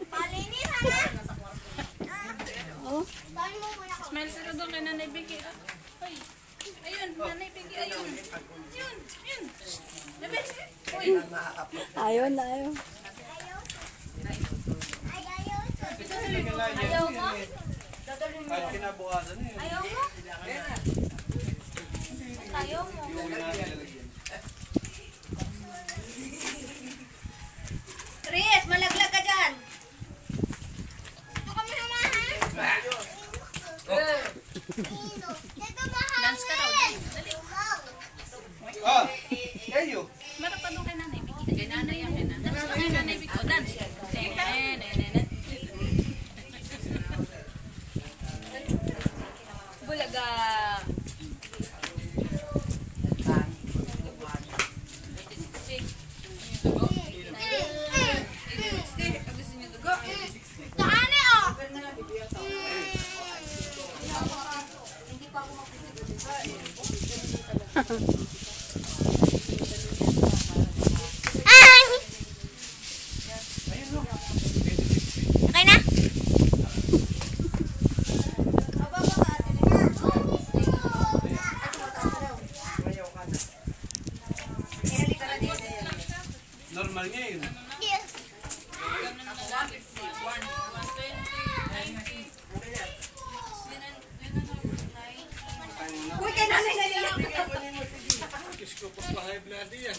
Palinis, ha? Oh. Smile sila doon kay Nanay Vicky. Hoy. Ayun, Nanay Vicky, ayun. Yun, yun. Labi. Hoy. Ayaw na, ayaw. Ayaw mo? At kinabukasan eh. Ayaw mo? Ayaw mo? Chris, malaglag ka dyan. Ito kami hamahan. Dance ka raw. Dali. Ah! Kayo! Marap pa doon kay Nanay Vicky. Kay Nanay yan, kay Nanay. Dance ka kay Nanay Vicky. O, dance. Bulaga. Taane, oh. Ay! Okay na? Normal nga yun. Uy, kay nanay na yan. Diyos ko, pa high blood yan.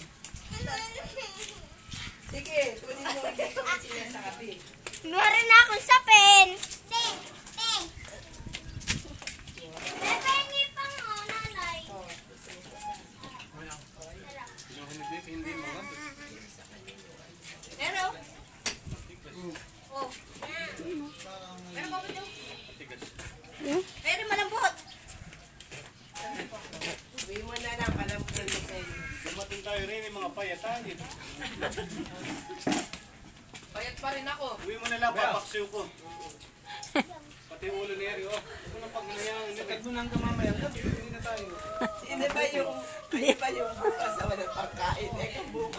Sige, kunin mo dito ang sinasabi. Meron na akong sapin. Ting, ting. Pepengi pa mo, nanay. Hindi mo lang. Pero? Oh. Pero ba ito? Pero malambot. Uwi mo na lang, palamunan mo kayo. Dumating tayo rin yung mga payatan. Bayad pa rin ako. Uwi mo na lang, papaksiw ko. Pati yung ulo ni Eri, oh. Ito na pag nangyayang, nagkad mo nang kamamayang gabi, hindi na tayo. Hindi ba yung bukas na walang pagkain? Eh, kung